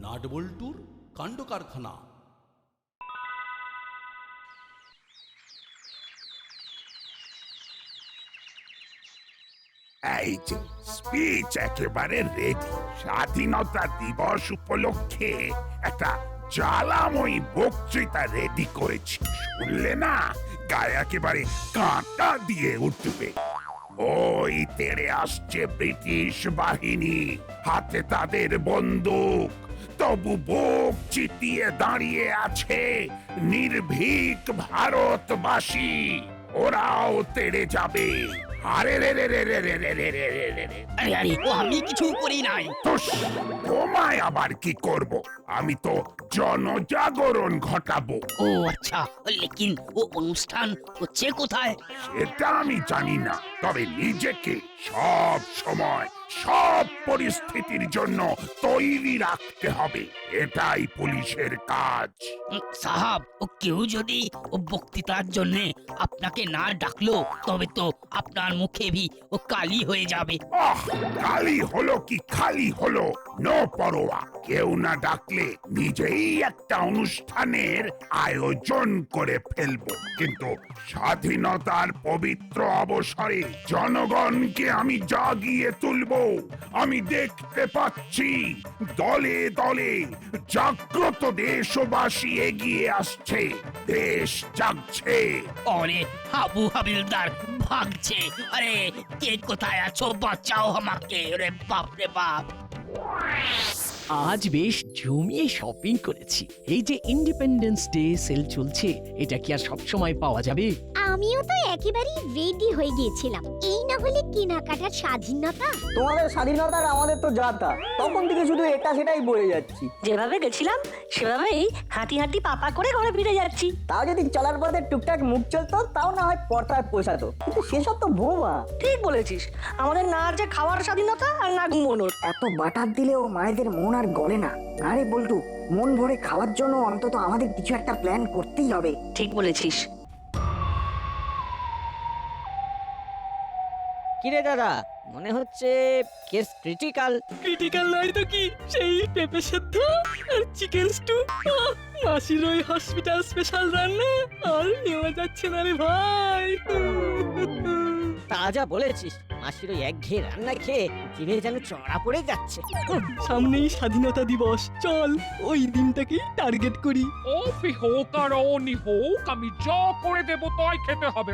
নাটবল্টুর কাণ্ড কারখানা। এই যে স্পিচ একেবারে রেডি। স্বাধীনতা দিবস উপলক্ষে একটা জ্বালাময়ী বক্তৃতা রেডি করেছি। শুনলে না গায়ে একেবারে কাঁটা দিয়ে উঠবে। ওই তেড়ে আসছে ব্রিটিশ বাহিনী, হাতে তাদের বন্দুক, তবু বুক চিতিয়ে দাঁড়িয়ে আছে নির্ভীক ভারতবাসী। ওরাও তেড়ে যাবে। আরে রে রে রে রে রে রে রে রে রে রে রে। আরে ও আমি কিছু করি নাই। তোস, তোমায় আবার কি করব? আমি তো জনজাগরণ ঘটাবো। ও আচ্ছা, লেকিন ও অনুষ্ঠান হচ্ছে কোথায়? সেটা আমি জানি না, তবে নিজেকে সব সময় সব পরিস্থিতির জন্য তৈরি রাখতে হবে। এটাই পুলিশের কাজ। সাহাব, ও কেউ যদি ও বক্তৃতার জন্য আপনাকে না ডাকলো তবে তো আপনার মুখে ভি ও কালি হয়ে যাবে। আহ, খালি হলো কি খালি হলো, নো পরোয়া। কেউ না ডাকলে নিজেই একটা অনুষ্ঠানের আয়োজন করে ফেলবো। কিন্তু স্বাধীনতার পবিত্র অবসরে জনগণকে আমি জাগিয়ে তুলবো। আমি দেখতে পাচ্ছি দলে দলে জাগ্রত দেশবাসী এগিয়ে আসছে। দেশ জাগছে। আরে হাবু হাবিলদার ভাগছে। আরে কে কোথায় আছো, বাঁচাও আমাকে। রে বাপ রে বাপ। আজ বেশ জমিয়ে শপিং করেছি। এই যে ইন্ডিপেন্ডেন্স ডে সেল চলছে, এটা কি আর সব সময় পাওয়া যাবে? আমিও তো একেবারেই রেডি হয়ে গিয়েছিলাম। এই না হলে কেনাকাটার স্বাধীনতা। তোমাদের স্বাধীনতার আমাদের তো যা তা, তখন থেকে শুধু এটা সেটাই বলে যাচ্ছি। যেভাবে গেছিলাম সেভাবেই হাঁটি হাঁটি পাপা করে ঘরে ফিরে যাচ্ছি। তাও যদি চলার পথে টুকটাক মুখ চলতো তাও না হয় পর্দায় পোষাতো, কিন্তু সেসব তো বোমা। ঠিক বলেছিস, আমাদের না আছে খাওয়ার স্বাধীনতা আর না ঘুমোনোর। এত বাটার দিলেও মায়েদের মন আর গলে না। আরে বল্টু, মন ভরে খাওয়ার জন্য অন্তত আমাদের কিছু একটা প্ল্যান করতেই হবে। ঠিক বলেছিস। কিরে দাদা, মনে হচ্ছে কেস ক্রিটিক্যাল। ক্রিটিক্যাল নয় তো কি, সেই পেঁপে সেদ্ধ আর চিকেন স্টু, মাসির ওই হসপিটাল স্পেশাল রান্না আর নেওয়া যাচ্ছে না রে ভাই। তা যা বলেছিস, মাসির ওই একঘেয়ে রান্না খেয়ে জিভে যেন চড়া পড়ে যাচ্ছে। সামনেই স্বাধীনতা দিবস, চল ওই দিনটাকেই টার্গেট করি। অফি হোক আর অনি হোক, আমি যা করে দেবো তাই খেতে হবে।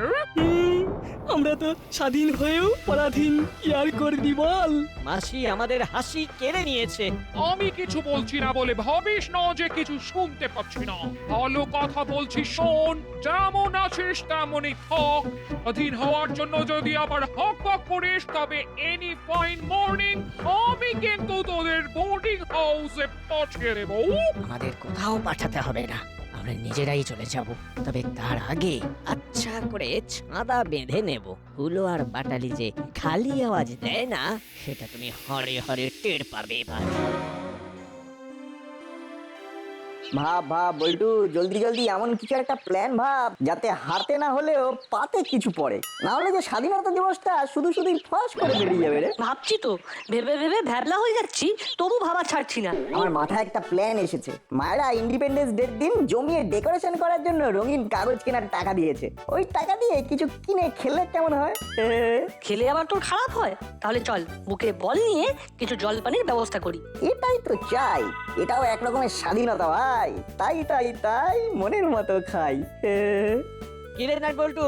আমরা তো স্বাধীন হয়েও পরাধীন, কি আর করবি বল। মাসি আমাদের হাসি কেড়ে নিয়েছে। আমি কিছু বলছি না বলে ভাবিস না যে কিছু শুনতে পাচ্ছি না। ভালো কথা বলছি, শোন। যেমন আছিস তেমনই থাক। স্বাধীন হওয়ার জন্য যদি আবার হক হক করিস তবে এনি ফাইন মর্নিং আমি কিন্তু তোদের বোর্ডিং হাউসে পাঠিয়ে দেবো। আমাদের কোথাও পাঠাতে হবে না, আমরা নিজেরাই চলে যাব। তবে তার আগে আচ্ছা করে ছাদা বেঁধে নেব। হুলো আর বাটালি যে খালি আওয়াজ দেয় না, সেটা তুমি হরে হরে টের পাবে এবার। ভাব ভাব বল্টু, জলদি জলদি এমন কিছু একটা প্ল্যান ভাব যাতে হাতে না হলেও পাতে কিছু পড়ে। না হলে যে স্বাধীনতা দিবসটা শুধু শুধুই ফাঁস করে বেরিয়ে যাবে রে। ভাবছি তো, ভেবে ভেবে ভ্যাবলা হয়ে যাচ্ছি, তবু ভাবা ছাড়ছি না। আমার মাথায় একটা প্ল্যান এসেছে। মায়েরা ইন্ডিপেন্ডেন্স ডের দিন জমিয়ে ডেকোরেশন করার জন্য রঙিন কাগজ কেনার টাকা দিয়েছে। ওই টাকা দিয়ে কিছু কিনে খেলে কেমন হয়? খেলে আবার তোর খারাপ হয়? তাহলে চল বুকে বল নিয়ে কিছু জলপানির ব্যবস্থা করি। এটাই তো চাই, এটাও এক রকমের স্বাধীনতা ভাই। তাই তাই তাই মনের মতো খাই। কিরে নাট বল্টু,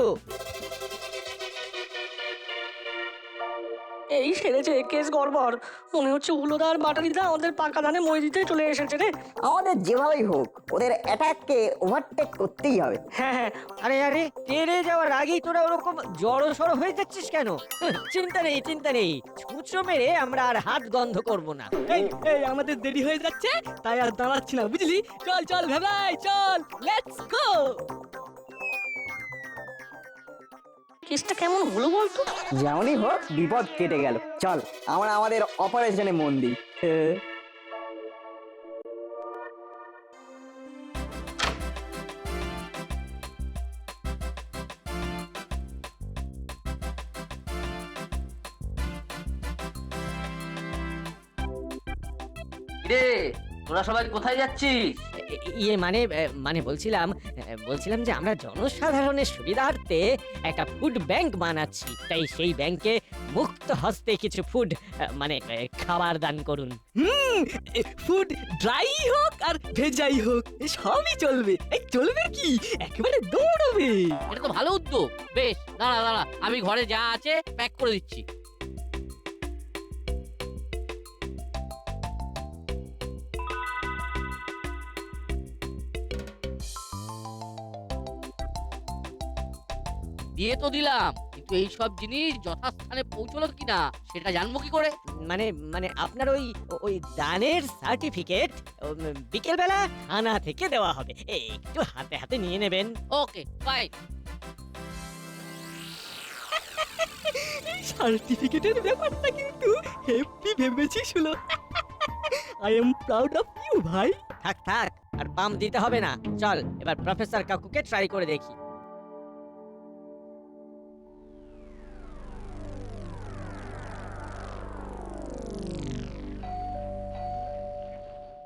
এই সেরেছে কেস গড়বড়। মনে হচ্ছে উলোদার বাটালিদা আমাদের পাকা ধানে মই দিতে চলে এসেছে রে। আমাদের যেভাবেই হোক ওদের অ্যাটাককে ওভারটেক করতেই হবে। হ্যাঁ হ্যাঁ, আরে আরে তেরে যাওয়ার আগেই তোরা ওরকম জড়ো সড়ো হয়ে যাচ্ছিস কেন? চিন্তা নেই চিন্তা নেই, ছুঁচো মেরে আমরা আর হাত গন্ধ করব না। এই এই আমাদের দেরি হয়ে যাচ্ছে, তাই আর দাঁড়াচ্ছি না, বুঝলি? চল চল ভাই, চল, লেটস গো। কেসটা কেমন হলো বলতো? যেমনই হোক বিপদ কেটে গেল। চল আমরা আমাদের অপারেশনে মন দিই। রে তোরা সবাই কোথায় যাচ্ছিস? ইয়ে মানে বলছিলাম যে আমরা জনসাধারণের সুবিধার্থে একটা ফুড ব্যাংক বানাচ্ছি, তাই সেই ব্যাংকে মুক্ত হস্তে কিছু ফুড খাবার দান করুন। ফুড ড্রাই হোক আর ভেজাই হোক সবই চলবে। চলবে কি, একেবারে দৌড়বে। এটা তো ভালো উদ্যোগ। বেশ, দাঁড়া দাঁড়া, আমি ঘরে যা আছে প্যাক করে দিচ্ছি। দিয়ে তো দিলাম, কিন্তু এই সব জিনিস যথাস্থানে পৌঁছলো কিনা সেটা জানবো কি করে? মানে আপনার ওই দানের সার্টিফিকেট বিকেল বেলা থানা থেকে দেওয়া হবে, একটু হাতে হাতে নিয়ে নেবেন। Okay, fine. সার্টিফিকেটের ব্যাপারটা কিন্তু হেপি ভেবেছিস হলো। I am proud of you ভাই। থাক আর পাম দিতে হবে না, চল এবার প্রফেসর কাকুকে ট্রাই করে দেখি।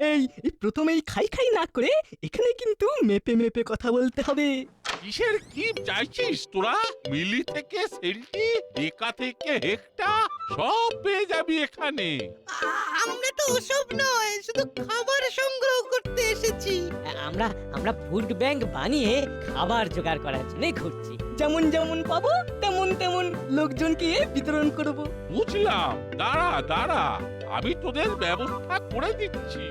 এই প্রথমেই খাই না করে এখানে কিন্তু মেপে মেপে কথা বলতে হবে। কিসের কি চাইছিস তোরা? মিলি থেকে সেলটি, একা থেকে হেক্টা, সব পেয়ে যাবি এখানে। আমরা তো ওসব নয়, শুধু খাবার সংগ্রহ করতে এসেছি। আমরা ফুড ব্যাংক বানিয়ে খাবার জোগাড় করার জন্য ঘুরছি। যেমন যেমন পাবো তেমন তেমন লোকজনকে বিতরণ করব। বুঝলাম, দাঁড়া, আমি তোদের ব্যবস্থা করে দিচ্ছি।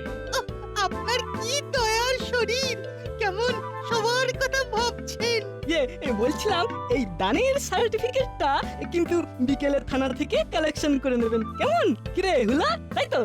আপনার কি দয়ার শরীর, কেমন সবার কথা ভাবছেন। বলছিলাম এই দানের সার্টিফিকেটটা কিন্তু বিকেলের থানা থেকে কালেকশন করে নেবেন, কেমন? কিরে হুলা, তাই তো?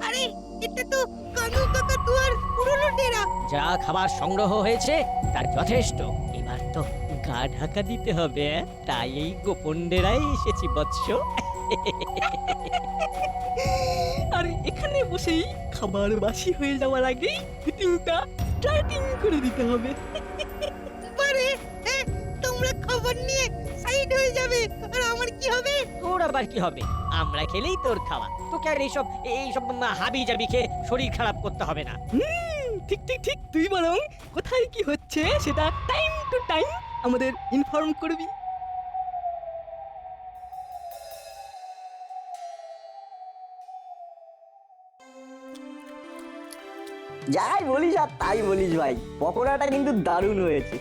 আরে এটা তো কানু কাকাতুয়ার পুরনো ডেরা। যা খাবার সংগ্রহ হয়েছে তার যথেষ্ট, এবার তো গা ঢাকা দিতে হবে, তাই এই গোপন ডেরায় এসেছি বৎস। আর এখানে বসেই খাবার বাসি হয়ে যাওয়ার আগেই ফিটিংটা স্টার্টিং করে দিতে হবে। পারে তোমরা খাবার নিয়ে সাইড হয়ে যাবে, আর আমার কি হবে? তোর আবার কি হবে? আমরা খেলেই তোর খাওয়া, তোকে আর এইসব হাবি জাবি খেয়ে শরীর খারাপ করতে হবে না। ঠিক, তুই বরং কোথায় কি হচ্ছে সেটা টাইম টু টাইম আমাদের ইনফর্ম করবি। যাই বলিস আর তাই বলিস ভাই, পকোড়াটা কিন্তু দারুণ হয়েছে।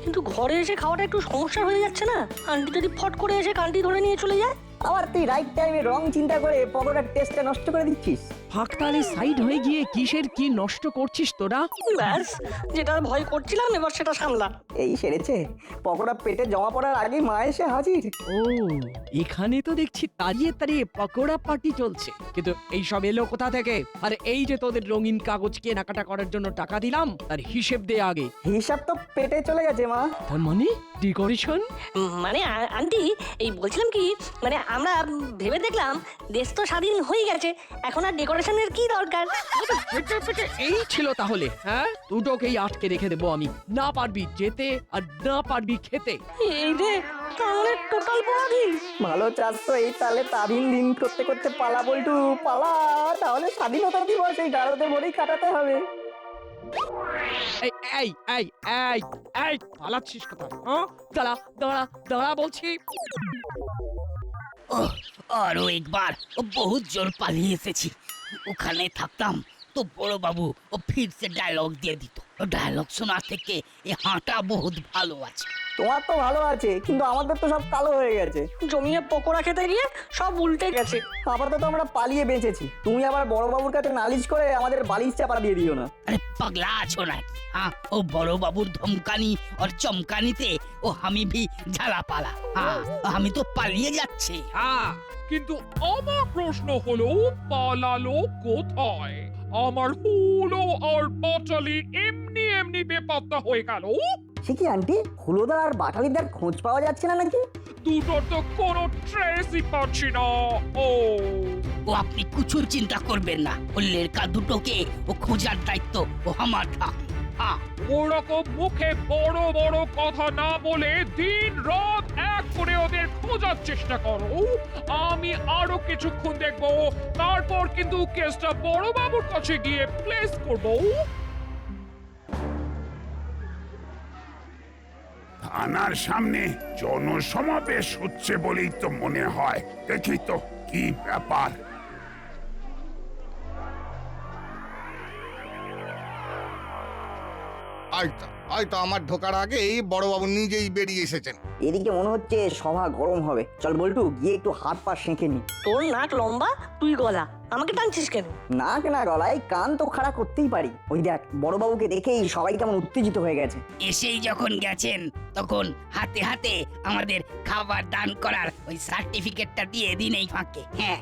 কিন্তু ঘরে এসে খাওয়াটা একটু সমস্যা হয়ে যাচ্ছে না? আন্টি যদি ফট করে এসে কান্টি ধরে নিয়ে চলে যায়? আবার তুই রাইট টাইমে রং চিন্তা করে পকোড়ার টেস্টটা নষ্ট করে দিচ্ছিস। ফাঁকতালি সাইড হয়ে গিয়ে কিসের কি নষ্ট করছিস তোরা? ব্যাস, যেটার ভয় করছিলাম এবার সেটা সামলা। এই সেরেছে, পকোড়া পেটে জমা পড়ার আগে মা এসে হাজির। ও, এখানে তো দেখছি তাড়িয়ে পকোড়া পার্টি চলছে, কিন্তু এই সব এলো কোথা থেকে? আর এই যে তোদের রঙিন কাগজ কেনাকাটা করার জন্য টাকা দিলাম, তার হিসেব দে আগে। হিসাব তো পেটে চলে গেছে মা। তার মানে ডেকোরেশন? মানে আন্টি, এই বলছিলাম কি, মানে আমরা ভেবে দেখলাম দেশ তো স্বাধীন হয়ে গেছে, এখন আর ডেকোরেশনের কি দরকার। এই ছিল তাহলে? হ্যাঁ, দুটোকেই আটকে রেখে দেবো আমি, না পারবি যেতে আর না পারবি খেতে। এই রে, তাহলে টোটাল পরাধীন। ভালো চাষ তো এই তালে তাবিন দিন করতে করতে পালা বল্টু পালা, তাহলে স্বাধীনতা দিবস এই গারদের ভরেই কাটাতে হবে। এই পালাচ্ছিস কোথায়? দাঁড়া বলছি। আরো একবার বহুত জোর পালিয়ে এসেছি। ওখানে থাকতাম তো বড় বাবু ফিরসে ডায়লগ দিয়ে দিত। ডায়লগ শোনার থেকে এই হাঁটা বহুত ভালো আছে। তোমার তো ভালো আছে, কিন্তু আমাদের তো সব কালো হয়ে গেছে। জমিয়ে পকোড়া খেতে গিয়ে সব উল্টে গেছে। আপাতত আমরা পালিয়ে বেঁচেছি, তুমি আবার বড় বাবুর কাছে নালিশ করে আমাদের বালিশ চাপা দিয়ে দিও না। আরে পাগলা আছো নাকি? हाँ ओ बड़ो बाबूर धमकानी और चमकानीते ओ हमी भी झाला पाला। हाँ हमी तो पालिए যাচ্ছে। হ্যাঁ, কিন্তু আমার প্রশ্ন হলো পালালো কোথায়? আমার হুলো আর বাটালি এমনি বেপাত্তা হয়ে গেল। সে কি আন্টি, হুলোদা আর বাটালিদার খোঁজ পাওয়া যাচ্ছে না নাকি? দুটোর তো কোনো ট্রেসই পাচ্ছি না। ও ও আপনি কুছুর চিন্তা করবেন না, ওল্লের কা দুটোকে ও খোঁজার দায়িত্ব ও আমার থাক। হ্যাঁ, ওরকম মুখে বড় বড় কথা না বলে দিন রাত এক করে ওদের খোঁজার চেষ্টা করো। আমি আরো কিছুক্ষণ দেখবো, তারপর কিন্তু কেসটা বড় বাবুর কাছে গিয়ে প্লেস করবো। থানার সামনে জনসমাবেশ হচ্ছে বলেই তো মনে হয়। দেখি তো কি ব্যাপার। হয়তো আমার ঢোকার আগেই বড়বাবু নিজেই বেরিয়ে এসেছেন। এদিকে মনে হচ্ছে সভা গরম হবে। চল বল্টু, গিয়ে একটু হাত পা সেঁকে নি। তোর নাক লম্বা, তুই গলা, আমাকে টানছিস কেন? নাক না গলায় কান তো খাড়া করতেই পারি। ওই দেখ, বড়বাবুকে দেখেই সবাই কেমন উত্তেজিত হয়ে গেছে। এসেই যখন গেছেন তখন হাতে হাতে আমাদের খাবার দান করার ওই সার্টিফিকেটটা দিয়ে দিন এই ফাঁকে। হ্যাঁ,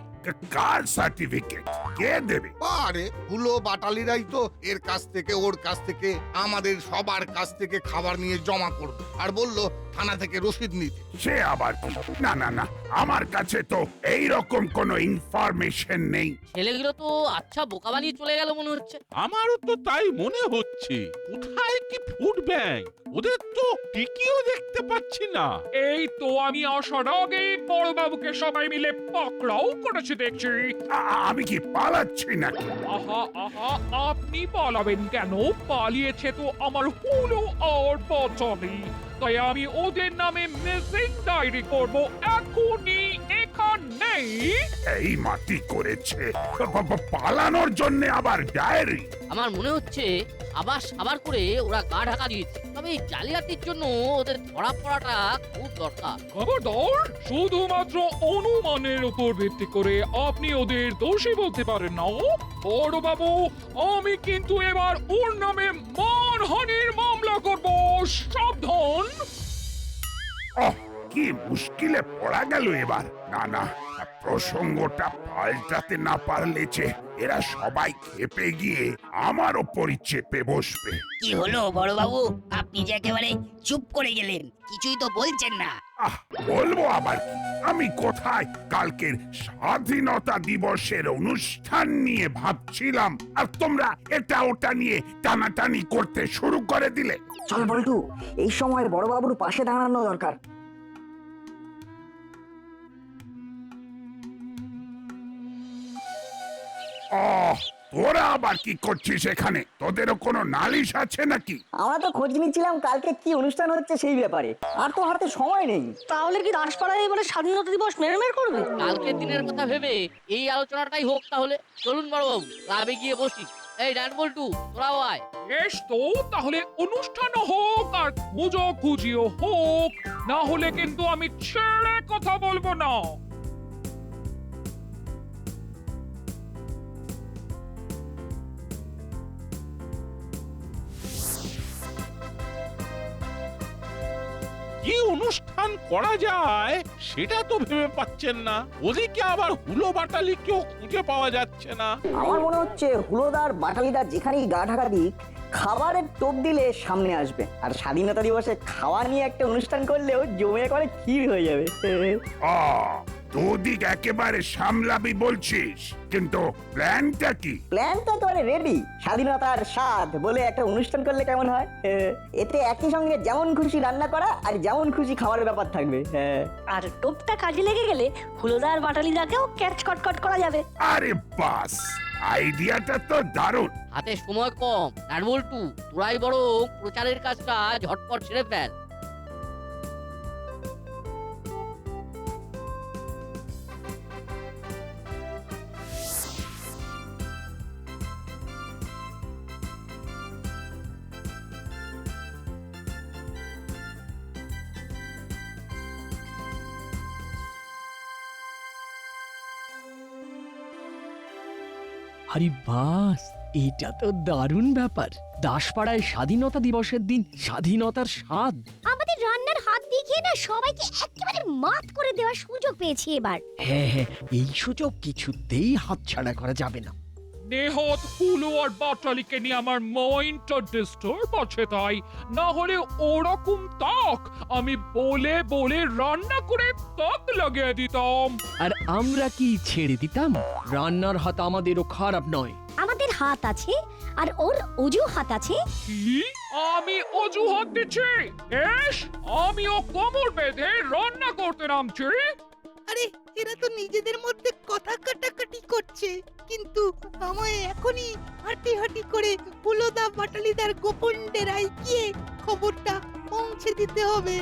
কার সার্টিফিকেট কে দেবে? আরে হুলো বাটালিরাই তো এর কাছ থেকে ওর কাছ থেকে আমাদের সবার কাছ থেকে খাবার নিয়ে জমা করবে, আর বললো থানা থেকে রসিদ নিতে। সে আবার কি? না না না, আমার কাছে তো এই রকম কোনো ইনফরমেশন নেই। ছেলেগুলো তো আচ্ছা বোকা বানিয়ে চলে গেল মনে হচ্ছে। আমারও তো তাই মনে হচ্ছে। কোথায় কি ফুড ব্যাংক? ওদের তো টিকিও দেখতে পাচ্ছি না। এই তো আমি আসার আগে বড় বাবুকে সবাই মিলে পাকড়াও করেছে দেখছি। আমি কি পালাচ্ছি নাকি? আহা আহা, আপনি পালাবেন কেন? পালিয়েছে তো আমার হুলো আর বাটালি। তাই আমি ওদের নামে মিসিং ডায়েরি করব এখনই এখানেই। এই মাটি করেছে পালানোর জন্য আবার ডায়েরি? আমার মনে হচ্ছে আবার সাবার করে ওরা গা ঢাকা দিয়েছে। তবে এই জালিয়াতির জন্য ওদের ধরা পড়াটা খুব দরকার। খবরদার, শুধুমাত্র অনুমানের উপর ভিত্তি করে আপনি ওদের দোষী বলতে পারেন না। বড় বাবু, আমি কিন্তু এবার ওর নামে মানহানির মামলা করব। সাবধান। কি মুশকিলে পড়া গেল এবার। না না, প্রসঙ্গটা পাল্টাতে না পারলে যে এরা সবাই খেপে গিয়ে আমার ওপরই চেপে বসবে। কি হলো বড় বাবু, আপনি যে একেবারে চুপ করে গেলেন, কিছুই তো বলছেন না। বলবো আবার কি? আমি কোথায় কালকের স্বাধীনতা দিবসের অনুষ্ঠান নিয়ে ভাবছিলাম, আর তোমরা এটা ওটা নিয়ে টানাটানি করতে শুরু করে দিলে। চল বল্টু, এই সময় বড়বাবুর পাশে দাঁড়ানো দরকার। তোরা আবার কি করছিস এখানে? তোদেরও কোনো নালিশ আছে নাকি? আমরা তো খোঁজ নিচ্ছিলাম কালকে কি অনুষ্ঠান হচ্ছে সেই ব্যাপারে, আর তো হাতে সময় নেই। তাহলে কি দাসপাড়ায় এবারে স্বাধীনতা দিবস মেরমের করবে? কালকের দিনের কথা ভেবে এই আলোচনাটাই হোক তাহলে। চলুন বড়বাবু, ক্লাবে গিয়ে বসি। এই ডান বল্টু, তোরাও আয়। বেশ তো, তাহলে অনুষ্ঠান হোক আর খুঁজিও হোক, না হলে কিন্তু আমি ছেড়ে কথা বলবো না। কি অনুষ্ঠান করা যায় সেটা তো ভেবে পাচ্ছেন না। ওদিকে আবার হুলো বাটালিকেও খুঁজে পাওয়া যাচ্ছে না। আমার মনে হচ্ছে হুলোদার বাটালিদার যেখানেই গা ঢাকা দিক, খাবারের টোপ দিলে সামনে আসবে। আর স্বাধীনতা দিবসে খাওয়া নিয়ে একটা অনুষ্ঠান করলেও জমে করে ক্ষীর হয়ে যাবে। দুদিক একেবারে সামলাবি বলছিস, কিন্তু প্ল্যানটা কি? প্ল্যানটা তো রেডি। স্বাধীনতার স্বাদ বলে একটা অনুষ্ঠান করলে কেমন হয়? এতে একই সঙ্গে যেমন খুশি রান্না করা আর যেমন খুশি খাবারের ব্যাপার থাকবে। আর টোপটা কাজে লেগে গেলে হুলোদার বাটালিদাকেও ক্যাচ কটকট করা যাবে। আরে বাস, আইডিয়াটা তো দারুণ। হাতে সময় কম, ডান বল্টু, তোরাই বরং প্রচারের কাজটা ঝটপট ছেড়ে ফেল। আরে বাস, এটা তো দারুণ ব্যাপার। দাসপাড়ায় স্বাধীনতা দিবসের দিন স্বাধীনতার স্বাদ। আমাদের রান্নার হাত দেখিয়ে না সবাইকে একেবারে মাত করে দেওয়ার সুযোগ পেয়েছি এবার। হ্যাঁ হ্যাঁ, এই সুযোগ কিছুতেই হাতছাড়া করা যাবে না। নেহত হুলো আর বাটালিকে নিয়ে আমার মাইন্ডটা ডিস্টার্ব আছে তাই, না হলে ওরকম তাক আমি বলে বলে রান্না করে তাক লাগিয়ে দিতাম। আর আমরা কি ছেড়ে দিতাম? রান্নার হাত আমাদেরও খারাপ নয়। আমাদের হাত আছে আর ওর অজুহাত আছে। কি? আমি অজুহাত দিচ্ছি? এস, আমিও কোমর বেঁধে রান্না করতে নামছি। আরে এরা তো নিজেদের মধ্যে কথা কাটাকাটি করছে, কিন্তু আমায় এখনই হাঁটি হাঁটি করে হুলোদা বাটালিদার গোপন ডেরায় গিয়ে খবরটা পৌঁছে দিতে হবে।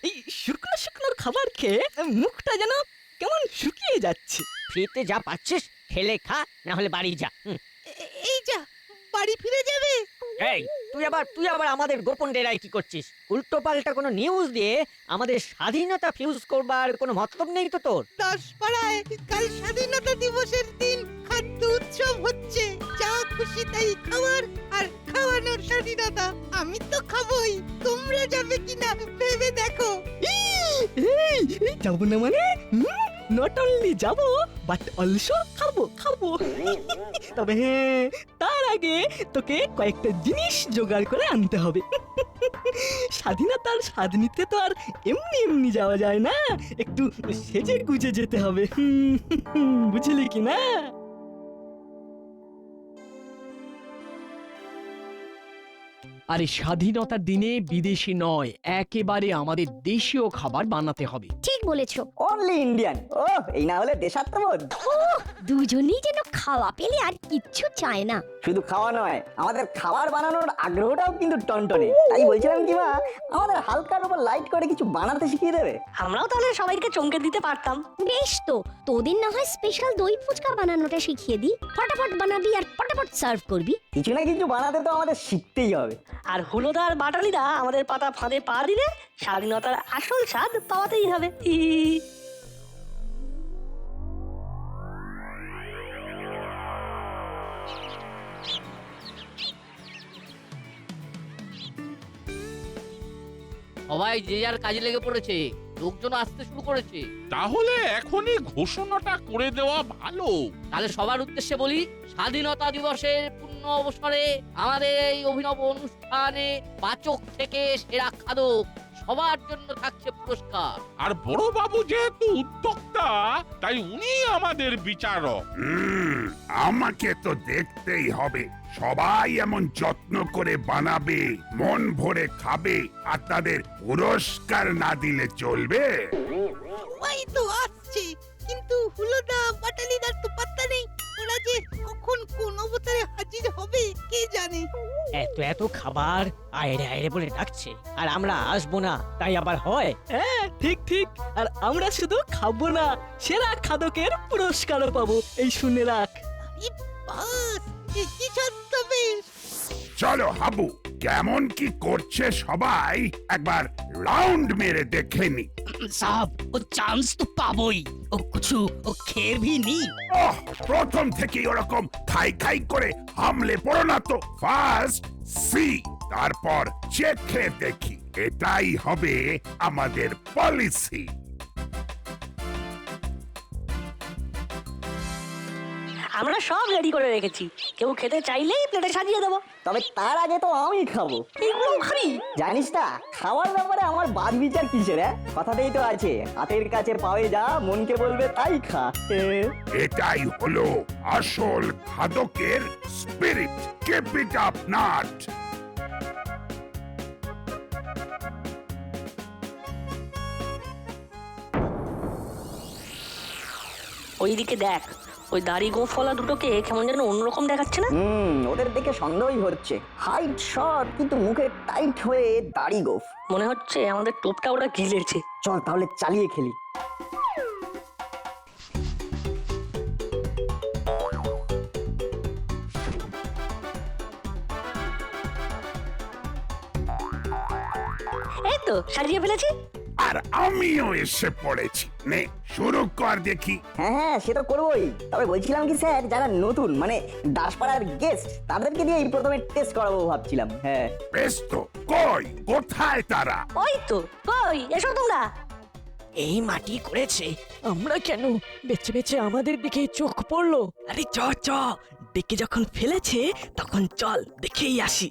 এই শুকনো শুকনো খাবার খেয়ে মুখটা যেন কেমন শুকিয়ে যাচ্ছে। ফ্রিতে যা পাচ্ছিস খেলে খা, না হলে বাড়ি যা। এই যা, বাড়ি ফিরে যাবে? এই তুই আবার আমাদের গোপন ডেরায় কি করছিস? উল্টো পাল্টা কোনো নিউজ দিয়ে আমাদের স্বাধীনতা ফিউজ করবার কোনো মতলব নেই তো তোর? দাসপাড়ায় কাল স্বাধীনতা দিবসের দিন খাদ্য উৎসব হচ্ছে। যা খুশি তাই খাবার আর খাওয়ানোর স্বাধীনতা। আমি তো খাবই, তোমরা যাবে কিনা ভেবে দেখো। এই যাবো না মানে? নট অনলি যাবো বাট অলসো খাবো। তবে হ্যাঁ, তার আগে তোকে কয়েকটা জিনিস জোগাড় করে আনতে হবে। স্বাধীনতার স্বাদ নিতে তো আর এমনি এমনি যাওয়া যায় না, একটু সেজে গুজে যেতে হবে। বুঝলি কি না? আরে স্বাধীনতার দিনে বিদেশি নয়, একেবারে আমাদের দেশীয় খাবার বানাতে হবে। ঠিক বলেছো। Only Indian. ও এই না হলে দেশাত্মবোধ। দুজনেই যেন খাওয়া পেলে আর কিচ্ছু চায় না। শুধু খাওয়া নয়, আমাদের খাবার বানানোর আগ্রহটাও কিন্তু টনটনে। তাই বলছিলাম কি মা, আমাদের হালকার উপর লাইট করে কিছু বানাতে শিখিয়ে দেবে? আমরাও তাহলে সবাইকে চমকে দিতে পারতাম। বেশ তো, তোদের না হয় স্পেশাল দই ফুচকা বানানোটা শিখিয়ে দিই। ফটাফট বানাবি আর ফটাফট সার্ভ করবি। কিছু না কিছু বানাতে তো আমাদের শিখতেই হবে। আর হুলোদা আর বাটালিদা আমাদের পাতা ফাঁদে পা দিলে স্বাধীনতার আসল স্বাদ পাওয়াতেই হবে। সবাই যে যার কাজে লেগে পড়েছে, লোকজন আসতে শুরু করেছে। তাহলে এখনই ঘোষণাটা করে দেওয়া ভালো। তাহলে সবার উদ্দেশ্যে বলি, স্বাধীনতা দিবসের পূর্ণ অবসরে আমাদের এই অভিনব অনুষ্ঠানে পাচক থেকে সেরা খাদক সবার জন্য থাকছে পুরস্কার। আর বড় বাবু যেহেতু উদ্যোক্তা, তাই উনি আমাদের বিচারক। আমাকে তো দেখতেই হবে। সবাই এমন যত্ন করে বানাবে, মন ভরে খাবে, আর তাদের পুরস্কার না দিলে চলবে? ওই তো আসছে, কিন্তু হুলোদা বাটালিদার তো পাত্তা নেই। ওরা যে কখন কোন অবতারে হাজির হবে কে জানে। এত খাবার আয়রে আয়রে বলে ডাকছে, আর আমরা আসবো না তাই আবার হয়? হ্যাঁ ঠিক। আর আমরা শুধু খাবো না, সেরা খাদকের পুরস্কারও পাবো, এই শুনে রাখ। বাস, কি ছদ্মবেশ। চলো হাবু, কেমন কি করছে সবাই একবার রাউন্ড মেরে দেখে নি। সাহব, ও চান্স তো পাবোই। ও কিছু খের ভি নি। প্রথম থেকেই ওরকম খাই খাই করে হামলে পড়ো না তো। ফার্স্ট সি, তারপর চেখে দেখি। এটাই হবে আমাদের পলিসি। আমরা সব রেডি করে রেখেছি, কেউ খেতে চাইলেই প্লেটে সাজিয়ে দেবো। তবে তার আগে তো আমি খাবো। এগুলো খাবি? জানিস না, খাওয়ার ব্যাপারে আমার বাদ বিচার কিসের? কথাতেই তো আছে, হাতের কাছে পাওয়ে যা মনকে বলবে তাই খা। এটাই হলো আসল খাদকের স্পিরিট। কিপ ইট আপ নাট। ওইদিকে দেখ, ওই দাড়ি গোঁফওয়ালা দুটোকে কেমন যেন অন্যরকম দেখাচ্ছে না? ওদের দেখে সন্দেহই হচ্ছে। হাইট শর্ট, কিন্তু মুখে টাইট হয়ে দাড়ি গোফ। মনে হচ্ছে আমাদের টোপটা ওরা গিলেছে। চল তাহলে চালিয়ে খেলি। এই তো সাজিয়ে ফেলেছি। আর আমিও এসে পড়েছি। নে শুরু কর দেখি। হ্যাঁ সে তো করবোই। তবে বলছিলাম কি স্যার, যারা নতুন মানে দাসপাড়ার গেস্ট, তাদেরকে দিয়ে প্রথমে টেস্ট করাবো ভাবছিলাম। হ্যাঁ বেশ তো, কই কোথায় তারা? ওই তো, কই এসো তোমরা। এই মাটি করেছে। আমরা কেন? বেছে বেছে আমাদের দিকে চোখ পড়লো। আরে চ চ, ডেকে যখন ফেলেছে তখন চল দেখেই আসি।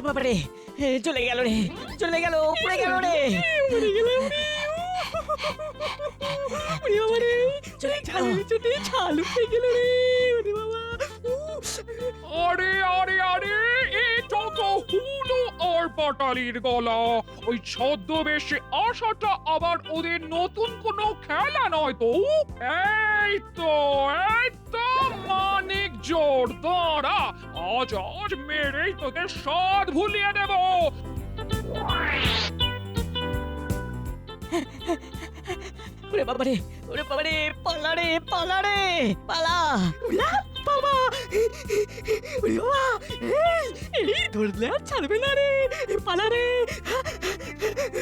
বাবারে, চলে গেল রে, চলে গেল, পড়ে গেল রে, পড়ে গেল। ছাল উঠে গেল রে, ওরে বাবা। আরে আরে আরে, এটা তো হুলো আর বাটালির গলা। ওই ছদ্মবেশে আসাটা আবার ওদের নতুন কোনো খেলা নয় তো। এই তো মানিক জোর, দাঁড়া, আজ মেরেই তোদের স্বাদ ভুলিয়ে দেব। ওরে বাবারে, ওরে বাবারে, পালা রে, পালা রে, পালা। উলা বাবা, ওরে বাবা, এই ধরলে আর ছাড়বে না রে, পালা রে।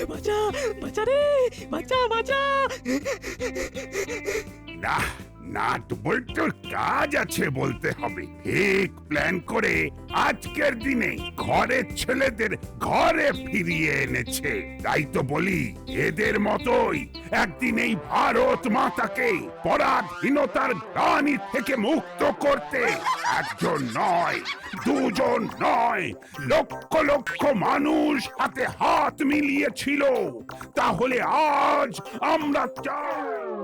বাঁচা, বাঁচা রে, বাঁচা, বাঁচা। না নাট বল্টুর কাজ আছে বলতে হবে। ঠিক প্ল্যান করে আজকের দিনে ঘরের ছেলেদের ঘরে ফিরিয়ে এনেছে। তাই তো বলি, এদের মতোই একদিন এই ভারত মাতাকে পরাধীনতার গ্লানি থেকে মুক্ত করতে একজন নয়, দুজন নয়, লক্ষ লক্ষ মানুষ হাতে হাত মিলিয়েছিল। তাহলে আজ আমরা চাই